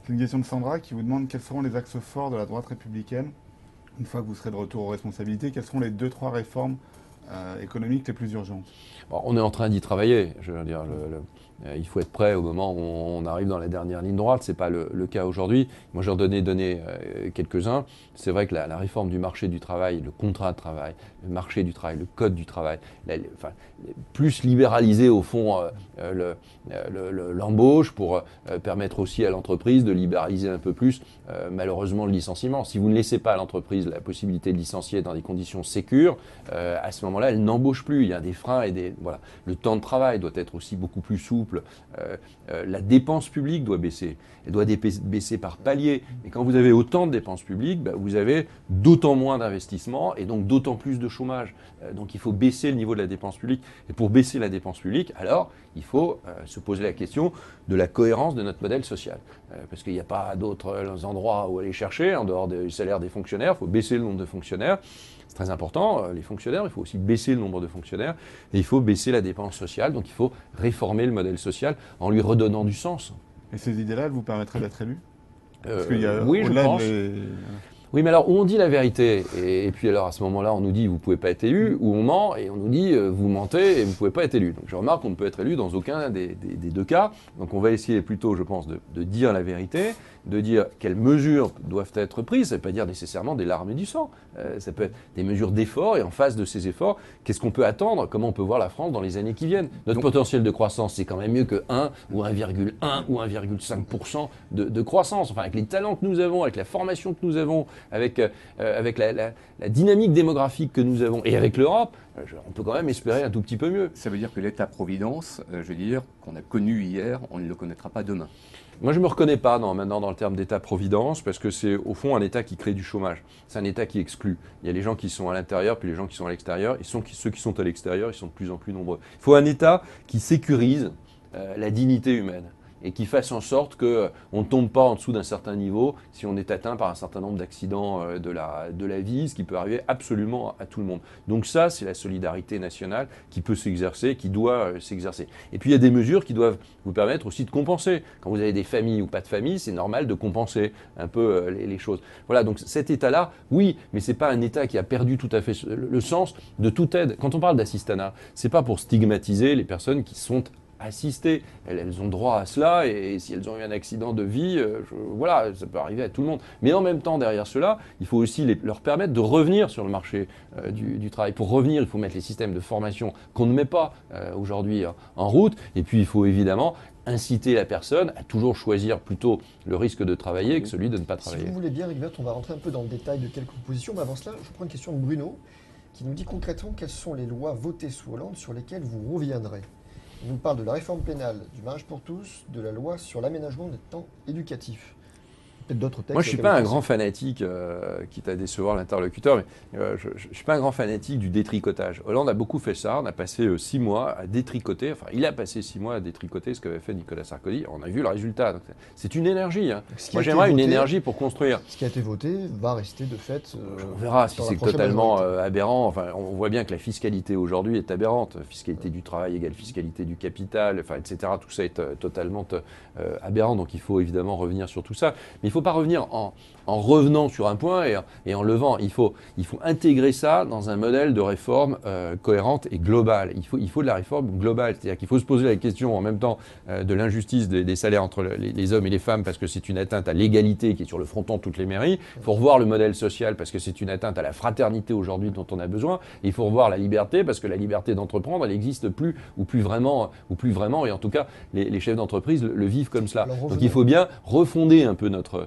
C'est une question de Sandra qui vous demande quels seront les axes forts de la droite républicaine une fois que vous serez de retour aux responsabilités. Quelles seront les deux, trois réformes économiques les plus urgentes? Bon, on est en train d'y travailler. Je veux dire, il faut être prêt au moment où on arrive dans la dernière ligne droite. Ce n'est pas le cas aujourd'hui. Moi, j'en donné quelques-uns. C'est vrai que la réforme du marché du travail, le contrat de travail, le marché du travail, le code du travail, plus libéraliser au fond l'embauche pour permettre aussi à l'entreprise de libéraliser un peu plus, malheureusement, le licenciement. Si vous ne laissez pas à l'entreprise la possibilité de licencier dans des conditions sécures, à ce moment-là, elle n'embauche plus. Il y a des freins et voilà. Le temps de travail doit être aussi beaucoup plus souple. La dépense publique doit baisser. Elle doit baisser par palier. Et quand vous avez autant de dépenses publiques, vous avez d'autant moins d'investissements et donc d'autant plus de chômage. Donc il faut baisser le niveau de la dépense publique. Et pour baisser la dépense publique, alors il faut se poser la question de la cohérence de notre modèle social. Parce qu'il n'y a pas d'autres endroits où aller chercher, en dehors du salaire des fonctionnaires. Il faut baisser le nombre de fonctionnaires. C'est très important, les fonctionnaires, il faut aussi baisser le nombre de fonctionnaires et il faut baisser la dépense sociale. Donc il faut réformer le modèle social en lui redonnant du sens. Et ces idées-là, elles vous permettraient d'être élu? Parce qu'il y a Oui, je au-delà pense. Oui, mais alors, où on dit la vérité, et puis alors à ce moment-là, on nous dit vous ne pouvez pas être élu, ou on ment, et on nous dit vous mentez et vous ne pouvez pas être élu. Donc je remarque qu'on ne peut être élu dans aucun des deux cas. Donc on va essayer plutôt, je pense, de dire la vérité, de dire quelles mesures doivent être prises. Ça ne veut pas dire nécessairement des larmes et du sang. Ça peut être des mesures d'effort, et en face de ces efforts, qu'est-ce qu'on peut attendre? Comment on peut voir la France dans les années qui viennent? Notre potentiel de croissance, c'est quand même mieux que 1 ou 1,1 ou 1,5% de croissance. Enfin, avec les talents que nous avons, avec la formation que nous avons, avec la dynamique démographique que nous avons et avec l'Europe, on peut quand même espérer un tout petit peu mieux. Ça veut dire que l'État-providence, je veux dire, qu'on a connu hier, on ne le connaîtra pas demain. Moi, je ne me reconnais pas maintenant dans le terme d'État-providence parce que c'est au fond un État qui crée du chômage. C'est un État qui exclut. Il y a les gens qui sont à l'intérieur puis les gens qui sont à l'extérieur. Ceux qui sont à l'extérieur, ils sont de plus en plus nombreux. Il faut un État qui sécurise la dignité humaine et qui fasse en sorte qu'on ne tombe pas en dessous d'un certain niveau si on est atteint par un certain nombre d'accidents de la vie, ce qui peut arriver absolument à tout le monde. Donc ça, c'est la solidarité nationale qui peut s'exercer, qui doit s'exercer. Et puis il y a des mesures qui doivent vous permettre aussi de compenser. Quand vous avez des familles ou pas de familles, c'est normal de compenser un peu les choses. Voilà, donc cet État-là, oui, mais ce n'est pas un État qui a perdu tout à fait le sens de toute aide. Quand on parle d'assistanat, ce n'est pas pour stigmatiser les personnes qui sont assistées. Elles ont droit à cela et si elles ont eu un accident de vie, voilà, ça peut arriver à tout le monde. Mais en même temps, derrière cela, il faut aussi leur permettre de revenir sur le marché du travail. Pour revenir, il faut mettre les systèmes de formation qu'on ne met pas aujourd'hui en route. Et puis, il faut évidemment inciter la personne à toujours choisir plutôt le risque de travailler que celui de ne pas travailler. Si vous voulez bien, Rigoberт, on va rentrer un peu dans le détail de quelques propositions. Mais avant cela, je prends une question de Bruno qui nous dit concrètement quelles sont les lois votées sous Hollande sur lesquelles vous reviendrez. Il nous parle de la réforme pénale, du mariage pour tous, de la loi sur l'aménagement des temps éducatifs. Peut-être d'autres textes. Moi, je ne suis pas un grand fanatique, quitte à décevoir l'interlocuteur, mais je ne suis pas un grand fanatique du détricotage. Hollande a beaucoup fait ça. On a passé 6 mois à détricoter. Enfin, il a passé 6 mois à détricoter ce qu'avait fait Nicolas Sarkozy. On a vu le résultat. C'est une énergie. Hein. Moi, j'aimerais une énergie pour construire. Ce qui a été voté va rester de fait. On verra si c'est totalement aberrant. Enfin, on voit bien que la fiscalité aujourd'hui est aberrante. Fiscalité du travail égale fiscalité du capital, enfin, etc. Tout ça est totalement aberrant. Donc, il faut évidemment revenir sur tout ça. Mais il ne faut pas revenir en revenant sur un point et en levant. Il faut intégrer ça dans un modèle de réforme cohérente et globale. Il faut de la réforme globale. C'est-à-dire qu'il faut se poser la question en même temps de l'injustice des salaires entre les hommes et les femmes parce que c'est une atteinte à l'égalité qui est sur le fronton de toutes les mairies. Il faut revoir le modèle social parce que c'est une atteinte à la fraternité aujourd'hui dont on a besoin. Et il faut revoir la liberté parce que la liberté d'entreprendre, elle n'existe plus ou plus vraiment. Et en tout cas, les chefs d'entreprise le vivent comme cela. Donc il faut bien refonder un peu notre.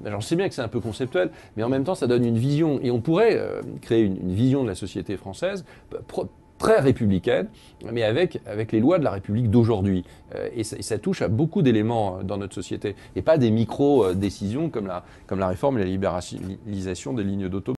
Alors, je sais bien que c'est un peu conceptuel, mais en même temps, ça donne une vision. Et on pourrait créer une vision de la société française très républicaine, mais avec les lois de la République d'aujourd'hui. Et ça touche à beaucoup d'éléments dans notre société. Et pas des micro-décisions comme la réforme et la libéralisation des lignes d'autobus.